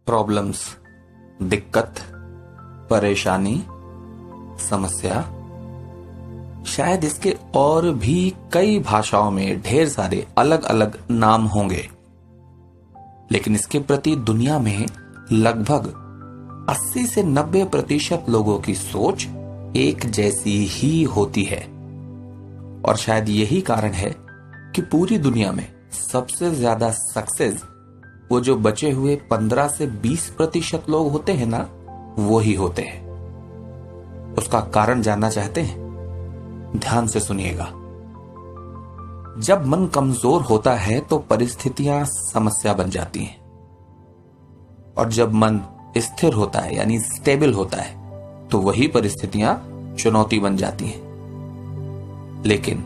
Problems, दिक्कत, परेशानी, समस्या, शायद इसके और भी कई भाषाओं में ढेर सारे अलग अलग नाम होंगे, लेकिन इसके प्रति दुनिया में लगभग 80 से 90% लोगों की सोच एक जैसी ही होती है। और शायद यही कारण है कि पूरी दुनिया में सबसे ज्यादा सक्सेस वो जो बचे हुए 15 से 20% लोग होते हैं ना, वो ही होते हैं। उसका कारण जानना चाहते हैं? ध्यान से सुनिएगा। जब मन कमजोर होता है तो परिस्थितियां समस्या बन जाती हैं, और जब मन स्थिर होता है यानी स्टेबल होता है तो वही परिस्थितियां चुनौती बन जाती हैं। लेकिन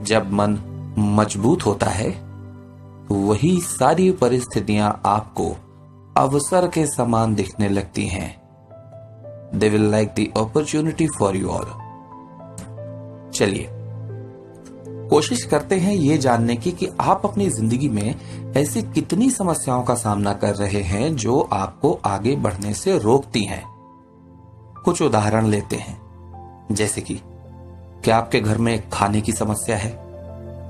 जब मन मजबूत होता है वही सारी परिस्थितियां आपको अवसर के समान दिखने लगती हैं। They will like the opportunity for you all. चलिए कोशिश करते हैं ये जानने की कि आप अपनी जिंदगी में ऐसी कितनी समस्याओं का सामना कर रहे हैं जो आपको आगे बढ़ने से रोकती हैं। कुछ उदाहरण लेते हैं, जैसे कि क्या आपके घर में खाने की समस्या है?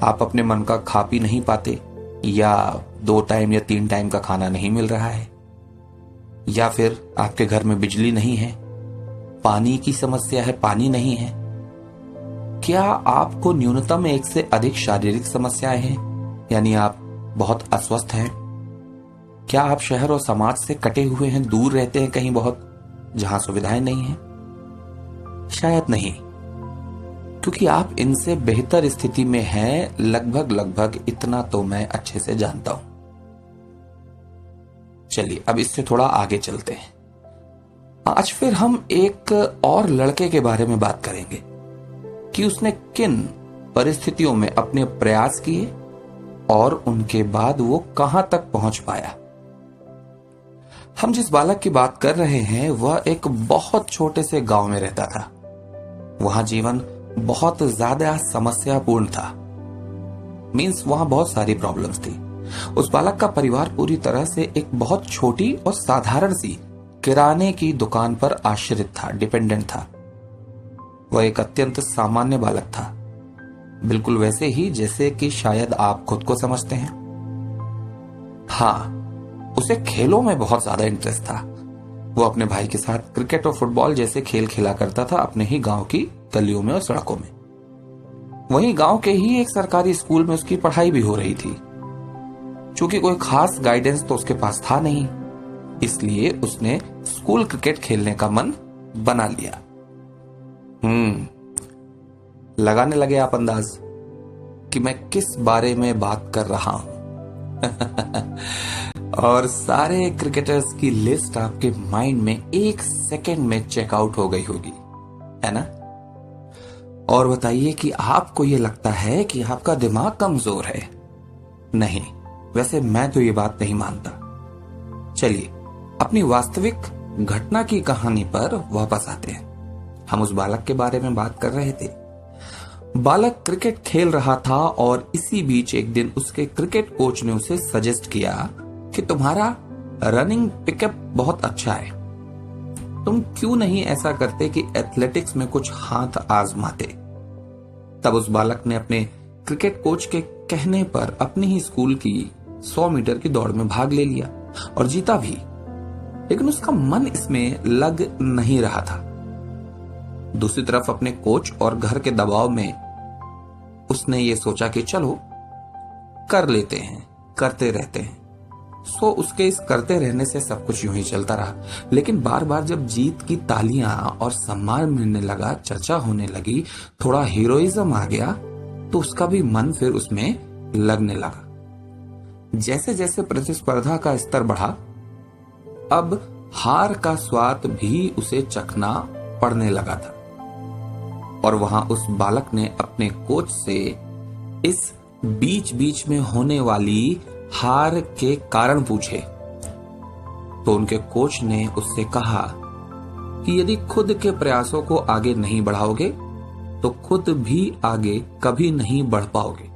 आप अपने मन का खा पी नहीं पाते, या 2 टाइम या 3 टाइम का खाना नहीं मिल रहा है, या फिर आपके घर में बिजली नहीं है, पानी की समस्या है, पानी नहीं है। क्या आपको न्यूनतम 1 से अधिक शारीरिक समस्याएं हैं, यानी आप बहुत अस्वस्थ हैं? क्या आप शहर और समाज से कटे हुए हैं, दूर रहते हैं कहीं बहुत जहां सुविधाएं नहीं हैं? शायद नहीं, क्योंकि आप इनसे बेहतर स्थिति में हैं, लगभग इतना तो मैं अच्छे से जानता हूं। चलिए अब इससे थोड़ा आगे चलते हैं। आज फिर हम एक और लड़के के बारे में बात करेंगे कि उसने किन परिस्थितियों में अपने प्रयास किए और उनके बाद वो कहां तक पहुंच पाया। हम जिस बालक की बात कर रहे हैं वह एक बहुत छोटे से गांव में रहता था। वहां जीवन बहुत ज्यादा समस्यापूर्ण था। मींस वहां बहुत सारी प्रॉब्लम्स थी। उस बालक का परिवार पूरी तरह से एक बहुत छोटी और साधारण सी किराने की दुकान पर आश्रित था, डिपेंडेंट था। वह एक अत्यंत सामान्य बालक था, बिल्कुल वैसे ही जैसे कि शायद आप खुद को समझते हैं। हाँ, उसे खेलों में बहुत ज्यादा इंटरेस्ट था। वो अपने भाई के साथ क्रिकेट और फुटबॉल जैसे खेल खेला करता था अपने ही गांव की गलियों में और सड़कों में। वहीं गांव के ही एक सरकारी स्कूल में उसकी पढ़ाई भी हो रही थी। चूंकि कोई खास गाइडेंस तो उसके पास था नहीं, इसलिए उसने स्कूल क्रिकेट खेलने का मन बना लिया। लगाने लगे आप अंदाज कि मैं किस बारे में बात कर रहा हूं। और सारे क्रिकेटर्स की लिस्ट आपके माइंड में 1 सेकंड में चेकआउट हो गई होगी, है ना? और बताइए कि आपको यह लगता है कि आपका दिमाग कमजोर है? नहीं, वैसे मैं तो ये बात नहीं मानता। चलिए अपनी वास्तविक घटना की कहानी पर वापस आते हैं। हम उस बालक के बारे में बात कर रहे थे। बालक क्रिकेट खेल रहा था और इसी बीच एक दिन उसके क्रिकेट कोच ने उसे सजेस्ट किया कि तुम्हारा रनिंग पिकअप बहुत अच्छा है, तुम क्यों नहीं ऐसा करते कि एथलेटिक्स में कुछ हाथ आजमाते। तब उस बालक ने अपने क्रिकेट कोच के कहने पर अपनी ही स्कूल की 100 मीटर की दौड़ में भाग ले लिया और जीता भी। लेकिन उसका मन इसमें लग नहीं रहा था। दूसरी तरफ अपने कोच और घर के दबाव में उसने ये सोचा कि चलो कर लेते हैं, करते रहते हैं। सो उसके इस करते रहने से सब कुछ यूं ही चलता रहा। लेकिन बार बार जब जीत की तालियां और सम्मान मिलने लगा, चर्चा होने लगी, थोड़ा हीरोइज्म आ गया, तो उसका भी मन फिर उसमें लगने लगा। जैसे जैसे प्रतिस्पर्धा का स्तर बढ़ा, अब हार का स्वाद भी उसे चखना पड़ने लगा था। और वहां उस बालक ने अपने कोच से इस बीच बीच में होने वाली हार के कारण पूछे, तो उनके कोच ने उससे कहा कि यदि खुद के प्रयासों को आगे नहीं बढ़ाओगे तो खुद भी आगे कभी नहीं बढ़ पाओगे,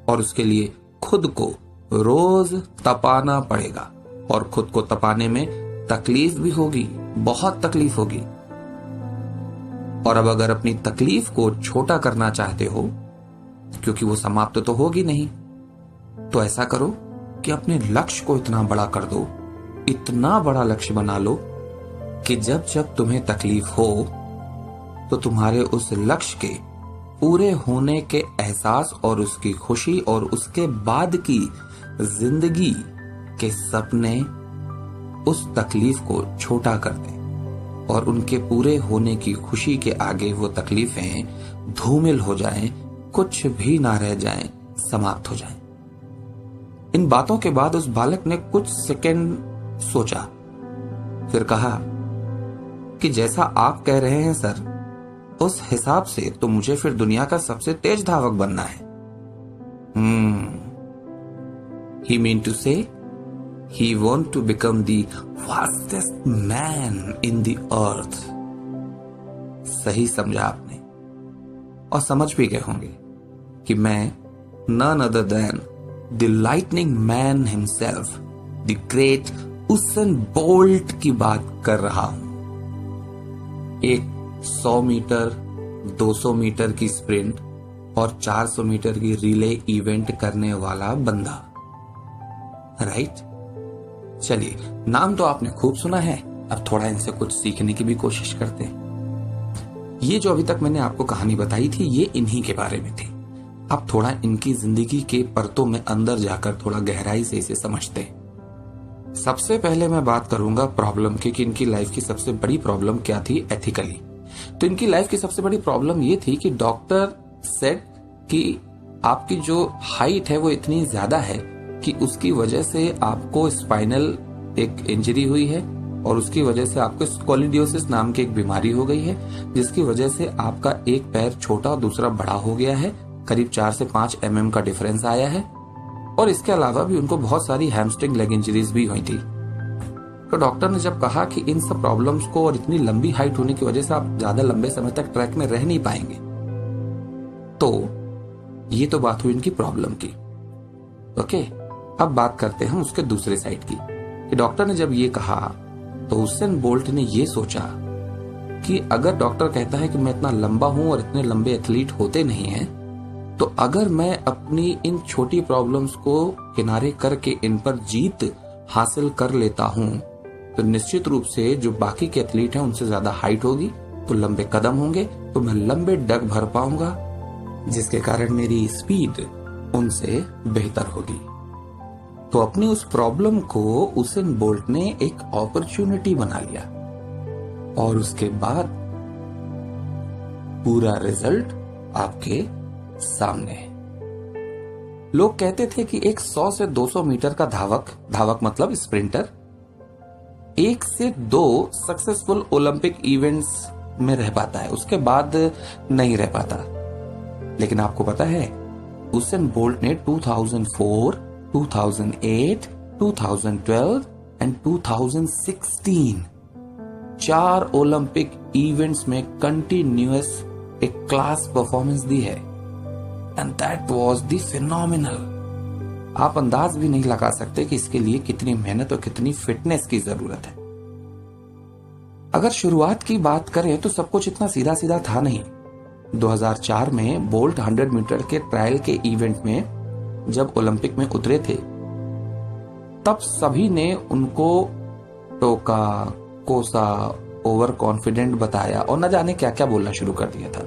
और उसके लिए खुद को रोज तपाना पड़ेगा। और खुद को तपाने में तकलीफ भी होगी, बहुत तकलीफ होगी। और अब अगर अपनी तकलीफ को छोटा करना चाहते हो, क्योंकि वो समाप्त तो होगी नहीं, तो ऐसा करो कि अपने लक्ष्य को इतना बड़ा कर दो, इतना बड़ा लक्ष्य बना लो कि जब जब तुम्हें तकलीफ हो तो तुम्हारे उस लक्ष्य के पूरे होने के एहसास और उसकी खुशी और उसके बाद की जिंदगी के सपने उस तकलीफ को छोटा कर दें और उनके पूरे होने की खुशी के आगे वो तकलीफें धूमिल हो जाएं, कुछ भी ना रह जाएं, समाप्त हो जाएं। इन बातों के बाद उस बालक ने कुछ सेकंड सोचा, फिर कहा कि जैसा आप कह रहे हैं सर, उस हिसाब से तो मुझे फिर दुनिया का सबसे तेज धावक बनना है। He mean to say he want to become the fastest man in the earth। सही समझा आपने और समझ भी गए होंगे कि मैं none other than the lightning man himself, the great Usain bolt की बात कर रहा हूं। एक 100 मीटर, 200 मीटर की स्प्रिंट और 400 मीटर की रिले इवेंट करने वाला बंदा, राइट? चलिए, नाम तो आपने खूब सुना है, अब थोड़ा इनसे कुछ सीखने की भी कोशिश करते हैं। ये जो अभी तक मैंने आपको कहानी बताई थी, ये इन्हीं के बारे में थी। अब थोड़ा इनकी जिंदगी के परतों में अंदर जाकर थोड़ा गहराई से इसे समझते हैं। सबसे पहले मैं बात करूंगा प्रॉब्लम की कि इनकी लाइफ की सबसे बड़ी प्रॉब्लम क्या थी एथिकली। तो इनकी लाइफ की सबसे बड़ी प्रॉब्लम ये थी कि डॉक्टर सेड कि आपकी जो हाइट है वो इतनी ज्यादा है कि उसकी वजह से आपको स्पाइनल एक इंजरी हुई है और उसकी वजह से आपको स्कोलियोसिस नाम की एक बीमारी हो गई है, जिसकी वजह से आपका एक पैर छोटा और दूसरा बड़ा हो गया है, करीब 4 से 5 mm का डिफरेंस आया है। और इसके अलावा भी उनको बहुत सारी हैमस्ट्रिंग लेग इंजरीज भी हुई थी। तो डॉक्टर ने जब कहा कि इन सब प्रॉब्लम्स को और इतनी लंबी हाइट होने की वजह से आप ज्यादा लंबे समय तक ट्रैक में रह नहीं पाएंगे, तो ये तो बात हुई इनकी प्रॉब्लम की। ओके, अब बात करते हैं उसके दूसरे साइड की कि डॉक्टर ने जब ये कहा तो उसेन बोल्ट ने ये सोचा कि अगर डॉक्टर कहता है कि मैं इतना लंबा हूं और इतने लंबे एथलीट होते नहीं हैं, तो अगर मैं अपनी इन छोटी प्रॉब्लम्स को किनारे करके इन पर जीत हासिल कर लेता हूं, तो निश्चित रूप से जो बाकी के एथलीट हैं उनसे ज्यादा हाइट होगी, तो लंबे कदम होंगे, तो मैं लंबे डग भर पाऊंगा, जिसके कारण मेरी स्पीड उनसे बेहतर होगी। तो अपनी उस प्रॉब्लम को उसेन बोल्ट ने एक अपॉर्चुनिटी बना लिया और उसके बाद पूरा रिजल्ट आपके सामने है। लोग कहते थे कि एक 100 से 200 मीटर का धावक मतलब स्प्रिंटर 1 से 2 सक्सेसफुल ओलंपिक इवेंट्स में रह पाता है, उसके बाद नहीं रह पाता। लेकिन आपको पता है उसेन बोल्ट ने 2004, 2008, 2012 एंड 2016 4 ओलंपिक इवेंट्स में कंटिन्यूअस एक क्लास परफॉर्मेंस दी है, and that was the phenomenal. आप अंदाज भी नहीं लगा सकते कि इसके लिए कितनी मेहनत और कितनी फिटनेस की जरूरत है। अगर शुरुआत की बात करें तो सब कुछ इतना सीधा सीधा था नहीं। 2004 में बोल्ट 100 मीटर के ट्रायल के इवेंट में जब ओलंपिक में उतरे थे, तब सभी ने उनको टोका, कोसा, ओवर कॉन्फिडेंट बताया और न जाने क्या क्या बोलना शुरू कर दिया था।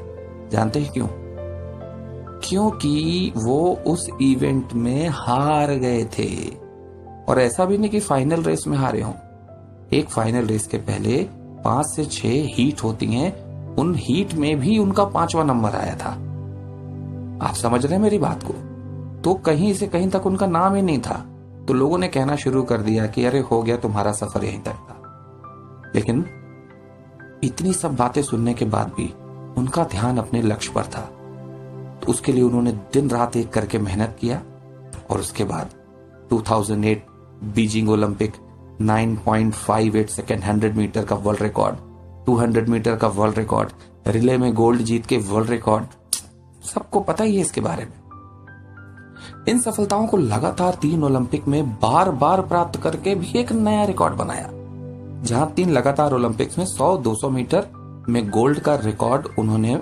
जानते हैं क्यों? क्योंकि वो उस इवेंट में हार गए थे। और ऐसा भी नहीं कि फाइनल रेस में हारे हों। एक फाइनल रेस के पहले 5 से 6 हीट होती हैं, उन हीट में भी उनका 5वां नंबर आया था। आप समझ रहे हैं मेरी बात को? तो कहीं से कहीं तक उनका नाम ही नहीं था, तो लोगों ने कहना शुरू कर दिया कि अरे हो गया, तुम्हारा सफर यहीं तक था। लेकिन इतनी सब बातें सुनने के बाद भी उनका ध्यान अपने लक्ष्य पर था, तो उसके लिए उन्होंने दिन रात एक करके मेहनत किया। और उसके बाद 2008 बीजिंग ओलंपिक 9.58 सेकेंड 100 मीटर का वर्ल्ड रिकॉर्ड, 200 मीटर का वर्ल्ड रिकॉर्ड, रिले में गोल्ड जीत के वर्ल्ड रिकॉर्ड, सबको पता ही है इसके बारे में। इन सफलताओं को लगातार 3 ओलंपिक में बार बार प्राप्त करके भी एक नया रिकॉर्ड बनाया, जहां 3 लगातार ओलंपिक्स में 100, 200 मीटर में गोल्ड का रिकॉर्ड उन्होंने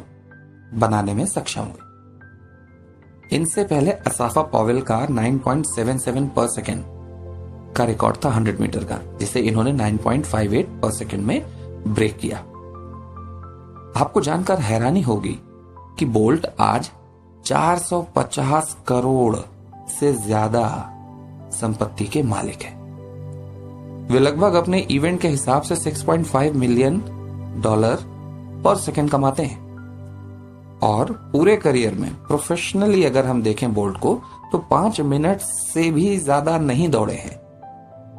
बनाने में सक्षम हुए। इनसे पहले असाफा पॉवेल का 9.77 पर सेकेंड का रिकॉर्ड था 100 मीटर का, जिसे इन्होंने 9.58 पर सेकेंड में ब्रेक किया। आपको जानकर हैरानी होगी कि बोल्ट आज 450 करोड़ से ज्यादा संपत्ति के मालिक है। वे लगभग अपने इवेंट के हिसाब से $6.5 मिलियन पर सेकेंड कमाते हैं और पूरे करियर में प्रोफेशनली अगर हम देखें बोल्ट को तो 5 मिनट से भी ज्यादा नहीं दौड़े हैं,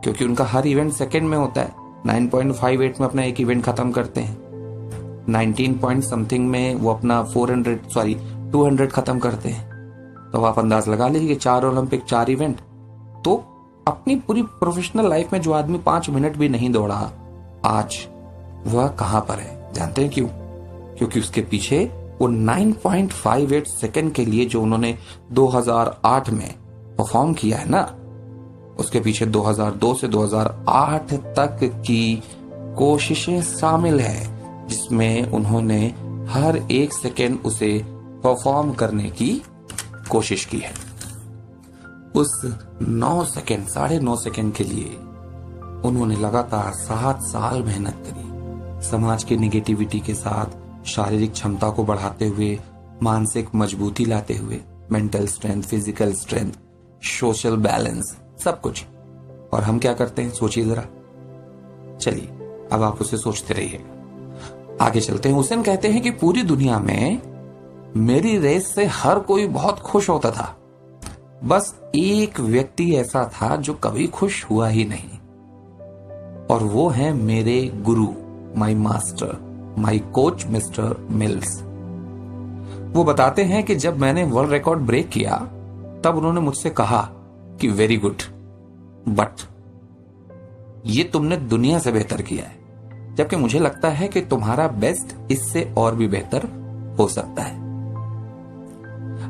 क्योंकि उनका हर इवेंट सेकेंड में होता है। 9.58 में अपना एक इवेंट खत्म करते हैं, 19 पॉइंट समथिंग में वो अपना 200 खत्म करते हैं। तो आप अंदाज लगा लीजिए 4 ओलंपिक 4 इवेंट, तो अपनी पूरी प्रोफेशनल लाइफ में जो आदमी 5 मिनट भी नहीं दौड़ा, आज वह कहां पर है? जानते हैं क्यों? क्योंकि उसके पीछे वो 9.58 सेकेंड के लिए जो उन्होंने 2008 में परफॉर्म किया है ना, उसके पीछे 2002 से 2008 तक की कोशिशें शामिल है, जिसमें उन्होंने हर एक सेकेंड उसे परफॉर्म करने की कोशिश की है। उस 9 सेकेंड 9.5 सेकेंड के लिए उन्होंने लगातार 7 साल मेहनत करी, समाज के निगेटिविटी के साथ शारीरिक क्षमता को बढ़ाते हुए, मानसिक मजबूती लाते हुए, mental strength, physical strength, social balance, सब कुछ। और हम क्या करते हैं, सोचिए जरा। चलिए अब आप उसे सोचते रहिएगा। आगे चलते हैं। हुसैन कहते हैं कि पूरी दुनिया में मेरी रेस से हर कोई बहुत खुश होता था, बस एक व्यक्ति ऐसा था जो कभी खुश हुआ ही नहीं, और वो है मेरे गुरु, my master, my coach mister mills. वो बताते हैं कि जब मैंने वर्ल्ड रिकॉर्ड ब्रेक किया तब उन्होंने मुझसे कहा कि वेरी गुड, बट ये तुमने दुनिया से बेहतर किया है, जबकि मुझे लगता है कि तुम्हारा बेस्ट इससे और भी बेहतर हो सकता है।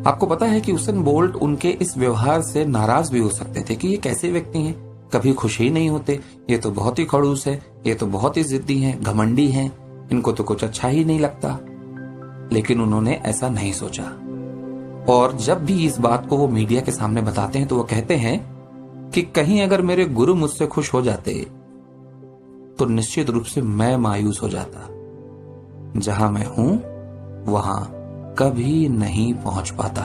आपको पता है कि हुसैन बोल्ट उनके इस व्यवहार से नाराज भी हो सकते थे कि ये कैसे व्यक्ति हैं, कभी खुश ही नहीं होते, ये तो बहुत ही खड़ूस है, ये तो बहुत ही जिद्दी हैं, घमंडी हैं, इनको तो कुछ अच्छा ही नहीं लगता। लेकिन उन्होंने ऐसा नहीं सोचा, और जब भी इस बात को वो मीडिया के सामने बताते हैं तो वो कहते हैं कि कहीं अगर मेरे गुरु मुझसे खुश हो जाते तो निश्चित रूप से मैं मायूस हो जाता। जहां मैं हूं वहां कभी नहीं पहुंच पाता।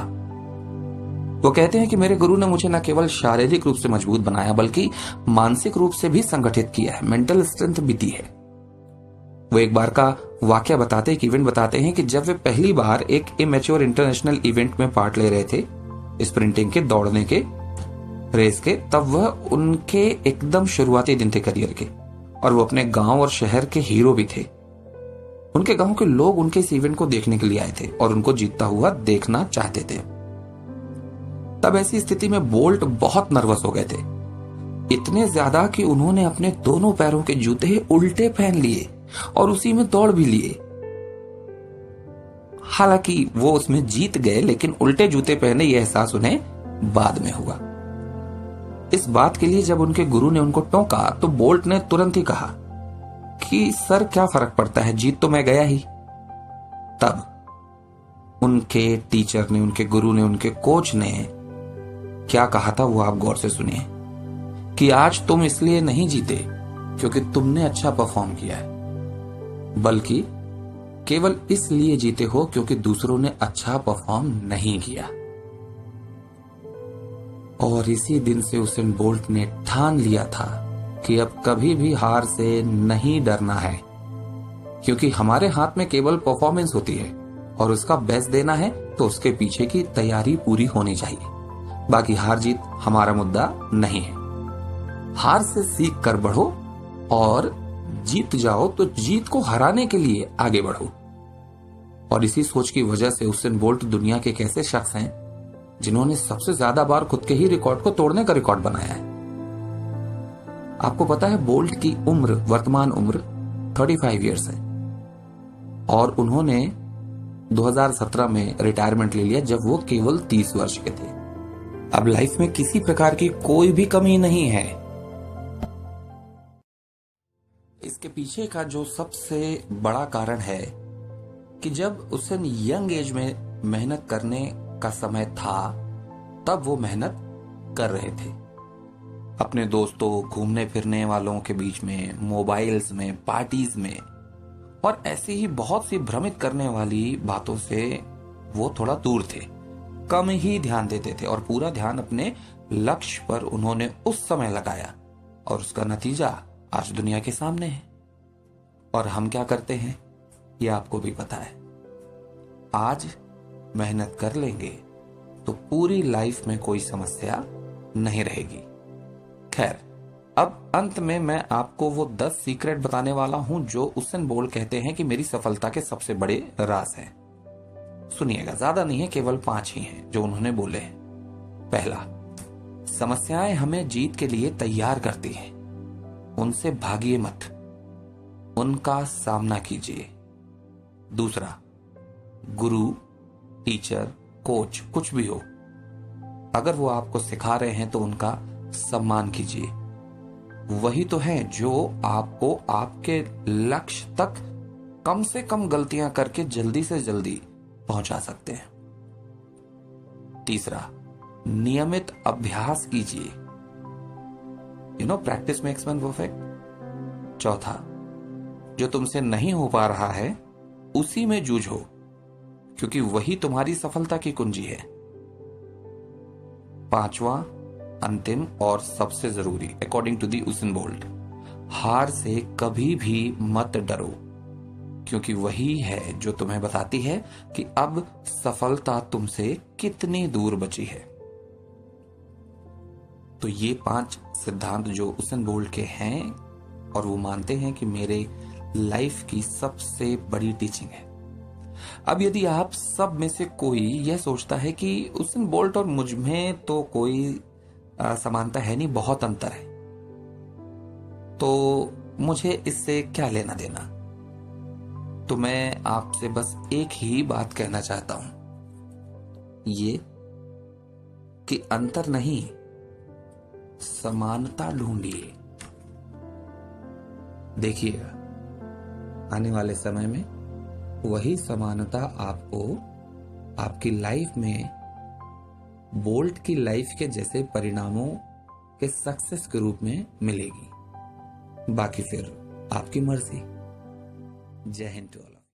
वो कहते हैं कि मेरे गुरु ने मुझे न केवल शारीरिक रूप से मजबूत बनाया बल्कि मानसिक रूप से भी संगठित किया है, मेंटल स्ट्रेंथ भी दी है। वो एक बार का वाकया बताते, एक इवेंट बताते हैं कि जब वे पहली बार एक इमेच्योर इंटरनेशनल इवेंट में पार्ट ले रहे थे, स्प्रिंटिंग के, दौड़ने के, रेस के, तब वह उनके एकदम शुरुआती दिन थे करियर के, और वो अपने गांव और शहर के हीरो भी थे। उनके गांव के लोग उनके इस इवेंट को देखने के लिए आए थे और उनको जीतता हुआ देखना चाहते थे। तब ऐसी स्थिति में बोल्ट बहुत नर्वस हो गए थे, इतने ज्यादा कि उन्होंने अपने दोनों पैरों के जूते उल्टे पहन लिए और उसी में दौड़ भी लिए। हालांकि वो उसमें जीत गए, लेकिन उल्टे जूते पहने यह एहसास उन्हें बाद में हुआ। इस बात के लिए जब उनके गुरु ने उनको टोका तो बोल्ट ने तुरंत ही कहा कि सर क्या फर्क पड़ता है, जीत तो मैं गया ही। तब उनके टीचर ने, उनके गुरु ने, उनके कोच ने क्या कहा था वो आप गौर से सुनिए, कि आज तुम इसलिए नहीं जीते क्योंकि तुमने अच्छा परफॉर्म किया है, बल्कि केवल इसलिए जीते हो क्योंकि दूसरों ने अच्छा परफॉर्म नहीं किया। और इसी दिन से हुसैन बोल्ट ने ठान लिया था कि अब कभी भी हार से नहीं डरना है, क्योंकि हमारे हाथ में केवल परफॉर्मेंस होती है और उसका बेस्ट देना है तो उसके पीछे की तैयारी पूरी होनी चाहिए। बाकी हार जीत हमारा मुद्दा नहीं है। हार से सीख कर बढ़ो और जीत जाओ तो जीत को हराने के लिए आगे बढ़ो। और इसी सोच की वजह से हुसैन बोल्ट दुनिया के एक ऐसे शख्स हैं जिन्होंने सबसे ज्यादा बार खुद के ही रिकॉर्ड को तोड़ने का रिकॉर्ड बनाया है। आपको पता है बोल्ट की उम्र, वर्तमान उम्र 35 इयर्स है, और उन्होंने 2017 में रिटायरमेंट ले लिया जब वो केवल 30 वर्ष के थे। अब लाइफ में किसी प्रकार की कोई भी कमी नहीं है। इसके पीछे का जो सबसे बड़ा कारण है कि जब उसे यंग एज में मेहनत करने का समय था, तब वो मेहनत कर रहे थे। अपने दोस्तों, घूमने फिरने वालों के बीच में, मोबाइल्स में, पार्टीज में और ऐसी ही बहुत सी भ्रमित करने वाली बातों से वो थोड़ा दूर थे, कम ही ध्यान देते थे और पूरा ध्यान अपने लक्ष्य पर उन्होंने उस समय लगाया और उसका नतीजा आज दुनिया के सामने है। और हम क्या करते हैं ये आपको भी पता है। आज मेहनत कर लेंगे तो पूरी लाइफ में कोई समस्या नहीं रहेगी। खैर, अब अंत में मैं आपको वो 10 सीक्रेट बताने वाला हूं जो उसेन बोल्ट कहते हैं कि मेरी सफलता के सबसे बड़े राज हैं। सुनिएगा, ज्यादा नहीं है, केवल 5 ही हैं जो उन्होंने बोले हैं। पहला, समस्याएं हमें जीत के लिए तैयार करती हैं, उनसे भागिए मत, उनका सामना कीजिए। दूसरा, गुरु, टीचर, कोच कुछ भी हो, अगर वो आपको सिखा रहे हैं तो उनका सम्मान कीजिए। वही तो है जो आपको आपके लक्ष्य तक कम से कम गलतियां करके जल्दी से जल्दी पहुंचा सकते हैं। तीसरा, नियमित अभ्यास कीजिए। Practice makes man perfect. चौथा, जो तुमसे नहीं हो पा रहा है उसी में जूझो, क्योंकि वही तुम्हारी सफलता की कुंजी है। पांचवा, अंतिम और सबसे जरूरी, according to the Usain Bolt, हार से कभी भी मत डरो, क्योंकि वही है जो तुम्हें बताती है कि अब सफलता तुमसे कितनी दूर बची है। तो ये 5 सिद्धांत जो उसेन बोल्ट के हैं और वो मानते हैं कि मेरे लाइफ की सबसे बड़ी टीचिंग है। अब यदि आप सब में से कोई यह सोचता है कि उसेन बोल्ट और मुझ में तो कोई समानता है नहीं, बहुत अंतर है, तो मुझे इससे क्या लेना देना, तो मैं आपसे बस एक ही बात कहना चाहता हूं, ये कि अंतर नहीं, समानता ढूंढिए। देखिएगा, आने वाले समय में वही समानता आपको आपकी लाइफ में बोल्ट की लाइफ के जैसे परिणामों के सक्सेस के रूप में मिलेगी। बाकी फिर आपकी मर्जी। जय हिंद।